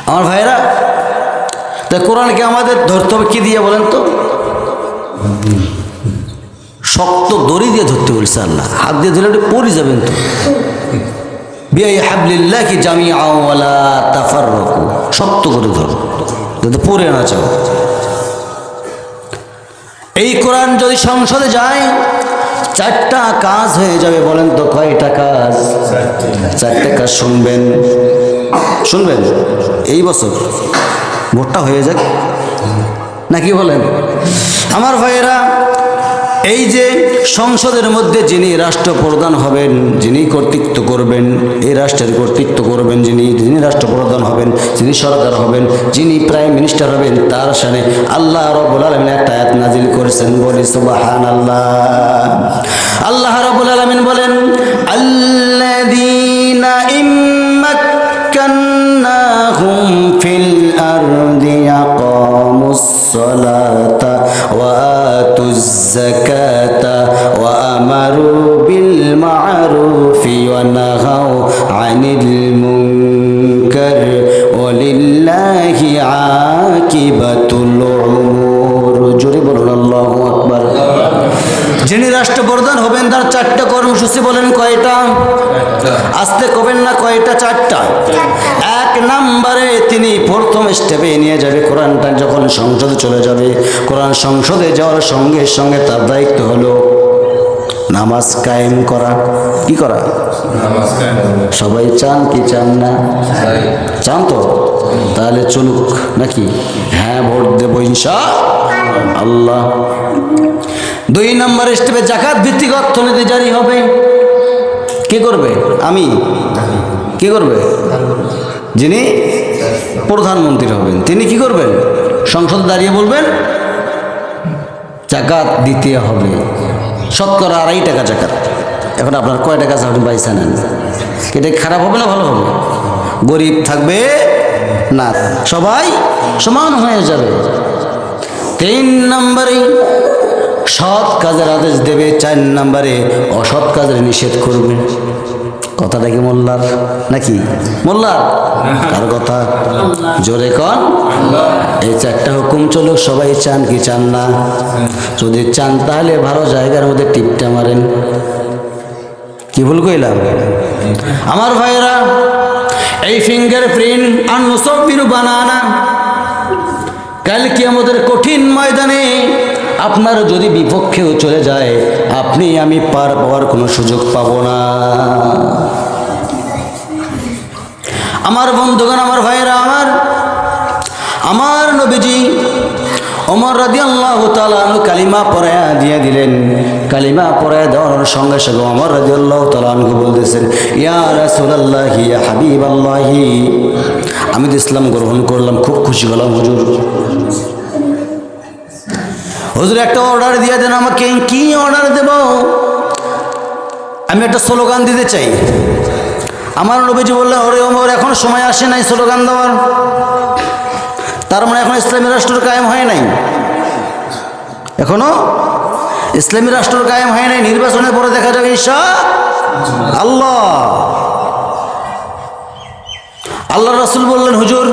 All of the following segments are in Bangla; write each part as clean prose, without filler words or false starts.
আমার ভাইরা, তাই কোরআনকে আমাদের ধরতে হবে কি দিয়ে বলেন তো? শক্ত দড়ি দিয়ে ধরতে বলছে আল্লাহ। হাত দিয়ে ধরে ওটা পড়ে যাবেন তো। বিআই হাবলিল্লাহি জামিআন ওয়া লা তাফাররাকু, শক্ত করে ধরো যাতে পড়ে না যাও। এই কোরআন যদি সংসদে যায়, 4টা কাজ হয়ে যাবে। বলেন তো কয়টা কাজ? 4টা কাজ। শুনবেন শুনবেন, এই বছর ভোটটা হয়ে যাক নাকি বলেন? আমার ভাইয়েরা, এই যে সংসদের মধ্যে যিনি রাষ্ট্রপ্রধান হবেন, যিনি কর্তৃত্ব করবেন, এই রাষ্ট্রের কর্তৃত্ব করবেন যিনি রাষ্ট্রপ্রধান হবেন, যিনি সরকার হবেন, যিনি প্রাইম মিনিস্টার হবেন, তার সামনে আল্লাহ রাব্বুল আলামিন একটা আয়াত নাজিল করেছেন। বলি সুবহানাল্লাহ। আল্লাহ রাব্বুল আলামিন বলেন, আল্লাযীনা ইম্মাক্কান্নাহুম ফিল আরদি ইয়াকামুস সালাতা ওয়া আতুজ যাকাতা ওয়া আমারু বিল মা'রুফি ওয়া নাহাউ আনিল মুনকার ওয়া লিল্লাহি আকিবাতুল উমুর। জোরে বলুন আল্লাহু আকবার। যিনি রাষ্ট্রপ্রধান হবেন তার 4টা কর্মসূচি। বলেন কয়টা? আস্তে কবেন না, কয়টা? 4টা। 1 নম্বরে তিনি প্রথম স্টেপে নিয়ে যাবে কোরআনটা। যখন সংসদে চলে যাবে, কোরআন সংসদে যাওয়ার সঙ্গে সঙ্গে তার দায়িত্ব হলো নামাজ কায়েম করা। কি করা? সবাই চান কি চান না? চান তো? তাহলে চলুক নাকি? হ্যাঁ, ভোট দেব ইনশাআল্লাহ। 2 নম্বর স্টেপে যাকাত ভিত্তিক অর্থনীতি জারি হবে। কে করবে? আমি। কে করবে? যিনি প্রধানমন্ত্রী হবেন তিনি কি করবেন? সংসদে দাঁড়িয়ে বলবেন যাকাত দিতে হবে, শতকরা 2.5 টাকা যাকাত। এখন আপনার কয় টাকা আপনি পয়সা নেন? এটা খারাপ হবে না ভালো হবে? গরিব থাকবে না, সবাই সমান হয়ে যাবে। 3 নম্বরে সৎ কাজের আদেশ দেবে। 4 নম্বরে অসৎ কাজের নিষেধ করবে। কথাটা কি মোল্লার নাকি? মোল্লার? কার কথা? জোরে কন। এই 4টা হুকুম চলো। সবাই চান কি চান না? যদি চান তাহলে ভালো জায়গার মধ্যে টিপটা মারেন। কি ভুল কইলাম? আমার ভাইরা, এই ফিঙ্গারপ্রিন্ট আর মুসাফির বানানা কাল কিয়ামতের কঠিন ময়দানে আপনার যদি বিপক্ষেও চলে যায়, আপনি আমি পার পাওয়ার কোনো সুযোগ পাবো না। আমার বন্ধুগণ, আমার ভাইয়েরা, আমার নবীজি ওমর রাদিয়াল্লাহু তাআলা আনহু কালিমা পড়ায়া দিয়ে দিলেন। কালিমা পড়ায়া দেওয়ার সঙ্গে সঙ্গে ওমর রাদিয়াল্লাহু তাআলা আনহু বলতেছেন, ইয়া রাসূলুল্লাহ, ইয়া হাবিবাল্লাহ, আমি তো ইসলাম গ্রহণ করলাম, খুব খুশি হলাম হুজুর। হুজুর একটা অর্ডার দিয়ে দেন আমাকে। কি অর্ডার দেব? আমি একটা স্লোগান দিতে চাই। আমার নবীজি বললেন, ওরে ওমর, এখন সময় আসে নাই স্লোগান দেওয়ার। তার মানে এখন ইসলামী রাষ্ট্র কায়েম হয় নাই, এখনো ইসলামী রাষ্ট্র কায়েম হয় নাই। নির্বাচনের পরে দেখা যাবে ইনশাআল্লাহ। আল্লাহ রাসূল বললেন, হুজুর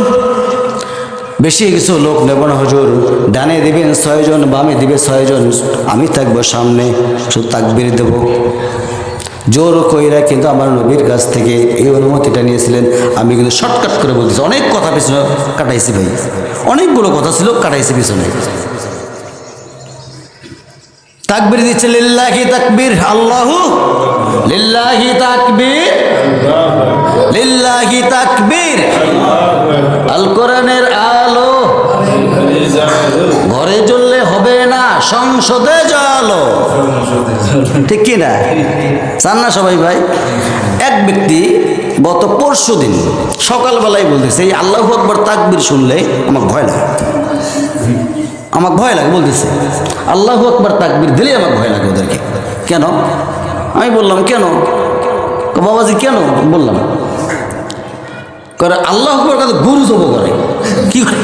বেশি কিছু লোক নেব না হুজুর, ডানে দিবেন 6 জন, বামে দিবে 6 জন, আমি থাকবো সামনে, শুধু তাকবীর দেব। জোর কইরা কিন্তু আমার নবীর কাছ থেকে এই অনুমতিটা নিয়েছিলেন। আমি কিন্তু শর্টকাট করে বলতেছি, অনেক কথা পিছনে কাটাইছি ভাই, অনেকগুলো কথা ছিল কাটাইছি পিছনে। তাকবীর দিচ্ছে, লিল্লাহি তাকবীর, আল্লাহু লিল্লাহি তাকবীর, লিল্লাহি তাকবীর। আল কোরআনের আলো ঘরে জ্বললে হবে না, সংসদে জ্বলো। ঠিক কি না? চান না সবাই ভাই? এক ব্যক্তি গত পরশুদিন সকালবেলায় বলতেছে, এই আল্লাহু আকবার তাকবীর শুনলে আমার ভয় লাগে, আমার ভয় লাগে। বলতেছে আল্লাহু আকবার তাকবীর দিলে আমার ভয় লাগে ওদেরকে। কেন? আমি বললাম কেন? বাবাজি কেন? বললাম করে আল্লাহু আকবার কথা গরু জব করে। কি করে?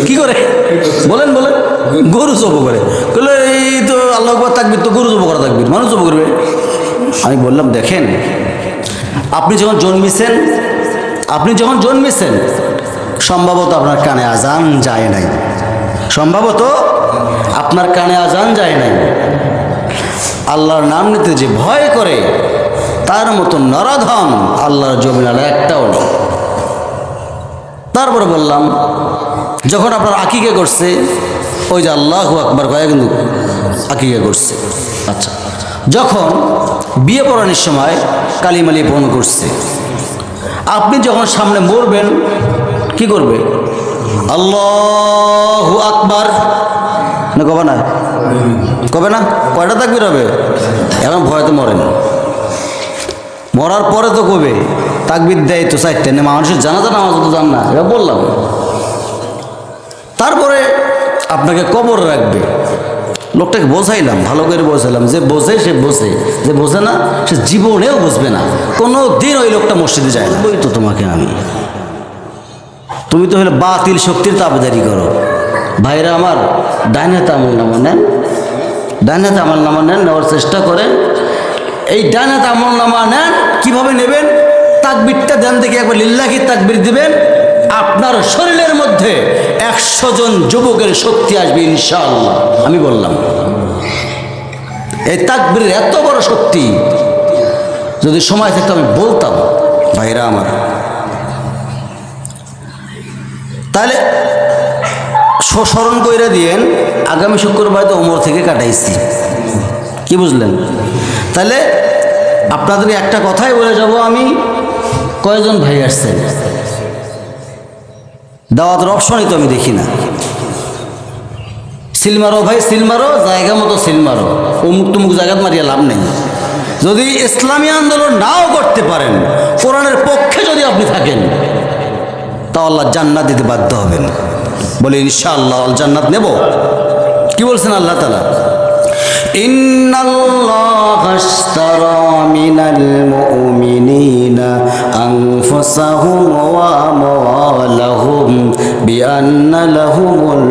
কি করে বলেন বলেন? গরু জব করে। বলে এই তো আল্লাহু আকবার তাকবীর তো গরু জব করা তাকবীর, মানুষ জব করবে। আমি বললাম দেখেন, আপনি যখন জন্মেছেন সম্ভবত আপনার কানে আজান যায় নাই, সম্ভবত আপনার কানে আজান যায় নাই। আল্লাহর নাম নিতে যে ভয় করে তার মতো নরাধম আল্লাহর জমিন আলা একটাও নেই। তারপরে বললাম, যখন আপনার আকিকা করছে, ওই যে আল্লাহু আকবার কয়ে কিন্তু আকিকা করছে। আচ্ছা, যখন বিয়ে পড়ানোর সময় কালিমালি পণ করছে, আপনি যখন সামনে মরবেন কি করবে? আল্লাহু আকবার না কবে না? কবে না? কয়টা তাকবীর হবে? এখন ভয়তে মরেন, মরার পরে তো কবে তাকবীর দেয় তো চারটে, না মানুষের জানাজা নামাজ তো জান না, এটা বললাম। তারপরে আপনাকে কবর রাখবে, লোকটাকে বোঝাইলাম, ভালো করে বোঝাইলাম, যে বোঝে সে বোঝে, যে বোঝে না সে জীবনেও বুঝবে না, কোনো দিন ওই লোকটা মসজিদে যায় না। ওই তো তোমাকে আমি, তুমি তো হলে বাতিল শক্তির তাবেদারি করো। ভাইরা আমার, ডাইন হাতে আমল নামা নেন, ডাইন হাতে আমল নামা নেন, নেওয়ার চেষ্টা করেন। এই ডাইন হাতে আমল নামা নেন, কীভাবে নেবেন? তাকবীরটা দেন দেখি একবার লিল্লাহি তাকবীর দিবেন, আপনার শরীরের মধ্যে 100 জন যুবকের শক্তি আসবে ইনশাআল্লাহ। আমি বললাম, এই তাকবীরের এত বড় শক্তি, যদি সময় থাকতো আমি বলতাম ভাইরা আমার। তাহলে স্মরণ কইরা দিয়েন, আগামী শুক্রবার তো ওমর থেকে কাটাইছি, কি বুঝলেন? তাহলে আপনাদের একটা কথাই বলে যাব আমি, কয়জন ভাই আসছেন? দাওয়াতের অপশনই তো আমি দেখি না। সিল মারো ভাই, সিল মারো, জায়গা মতো সিল মারো, অমুক টুমুক জায়গা মারিয়া লাভ নেই। যদি ইসলামী আন্দোলন নাও করতে পারেন, কোরআনের পক্ষে যদি আপনি থাকেন, তা আল্লাহ জান্নাত দিতে বাধ্য হবেন। বলে ইনশাআল্লাহ জান্নাত নেব। কি বলছেন আল্লাহ তাআলা? ইন্নাল্লাহা আশতারা মিনাল মুমিনিনা আনফুসাহুম ওয়া আমওয়ালাহুম বিআন্না লাহুমুল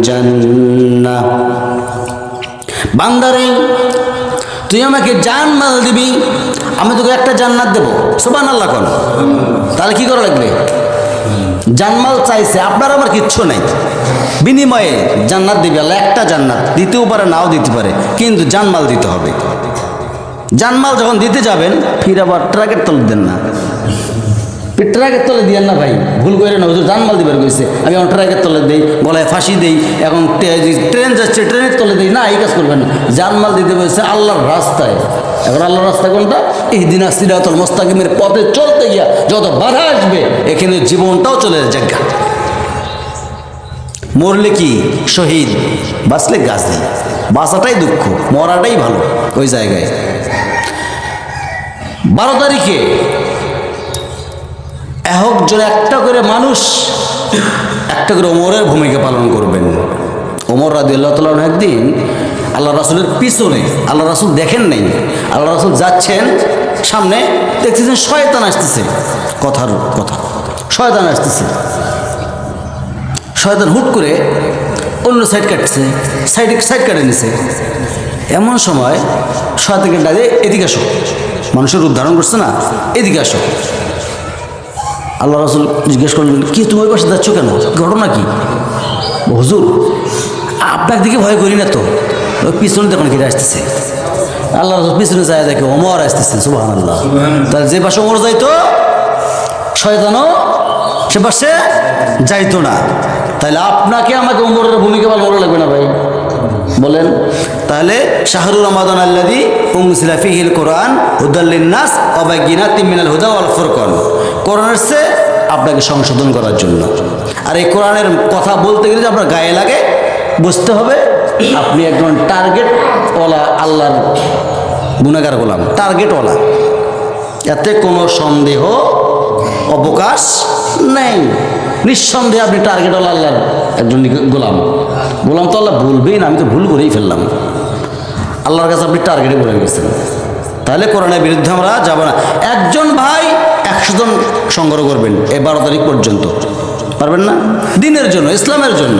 জান্নাহ। বান্দারে, তুই আমাকে জানমাল দিবি, আমি তোকে একটা জান্নাত দেব। সুবহানাল্লাহ কোন? তাহলে কি করা লাগবে? জানমাল চাইছে, আপনার আমার কিচ্ছু নাই, বিনিময়ে জান্নাত দিবে আল্লাহ। একটা জান্নাত দিতেও পারে, নাও দিতে পারে, কিন্তু জানমাল দিতে হবে। জানমাল যখন দিতে যাবেন, ফির আবার ট্রাকের তলে দেন না, ট্রাকের তলে দিয়েন না ভাই, ভুল করে না। হুজুর জানমাল দিবার কইছে, আমি এখন ট্রাকের তলে দিই, গলায় ফাঁসি দিই, এখন ট্রেন যাচ্ছে ট্রেনের তলে দিই না, এই কাজ করবেন না। জানমাল দিতে বলছে আল্লাহর রাস্তায়। এখন আল্লাহর রাস্তা কোনটা? ইহদিনাস সিরাতাল মুস্তাকিমের পথে চলতে গিয়া যত বাধা আসবে, এখানে জীবনটাও চলে যাবে। মরলে কি শহীদ, বাঁচলে গাজী। বাঁচাটাই দুঃখ, মরাটাই ভালো। ওই জায়গায় 12 তারিখে একজন একটা করে মানুষ একটা করে ওমরের ভূমিকা পালন করবেন। ওমর রাদিয়াল্লাহু তাআলা একদিন আল্লাহ রাসূলের পিছনে, আল্লাহ রাসূল দেখেন নাই, আল্লাহ রাসূল যাচ্ছেন, সামনে দেখতেছেন শয়তান আসতেছে, কথার কথা শয়তান আসতেছে। শয়তান হুট করে অন্য সাইড কাটছে, সাইড কাটে নিছে। এমন সময় শয়তানকে ডাকে, এদিকে আসো, মানুষের রূপ ধারণ করছে না, এদিকে আসো। আল্লাহ রাসূল জিজ্ঞেস করলেন, কি তুমি ওই পাশে যাচ্ছ কেন, ঘটনা কি? হুজুর, আপনার দিকে ভয় করি না তো, ওই পিছনে তখন কেটে আসতেছে। আল্লাহ রাসূল পিছনে যায়, দেখে ওমর আসতেছে। সুবহানাল্লাহ। তাহলে যে পাশে ওমর যাইতো, শয়তানও সে পাশে যাইতো না। তাহলে আপনাকে আমাকে ওমরের ভূমিকা পালন করা লাগবে না ভাই, বলেন? তাহলে শাহরুর রমাদান আল্লাযী উনজিলা ফীহিল কুরআন হুদাল লিন-নাস ওয়া বায়িনাতিম মিনাল হুদা ওয়াল ফুরকান। কোরআনের সে আপনাকে সংশোধন করার জন্য। আর এই কোরআনের কথা বলতে গেলে যে আপনার গায়ে লাগে, বুঝতে হবে আপনি একজন টার্গেটওয়ালা আল্লাহর গুনাহগার গোলাম, টার্গেটওয়ালা। এতে কোনো সন্দেহ অবকাশ নেই। নিঃসন্দেহে আপনি টার্গেটওয়ালা আল্লাহর একজন গোলাম। গোলাম তো আল্লাহ ভুলবেই না, আমি তো ভুল করেই ফেললাম। আল্লাহর কাছে আপনি টার্গেটে বলে গেছেন। তাহলে কোরআনের বিরুদ্ধে আমরা যাব না। একজন ভাই 100 জন সংগ্রহ করবেন এই 12 তারিখ পর্যন্ত, পারবেন না? দিনের জন্য, ইসলামের জন্য।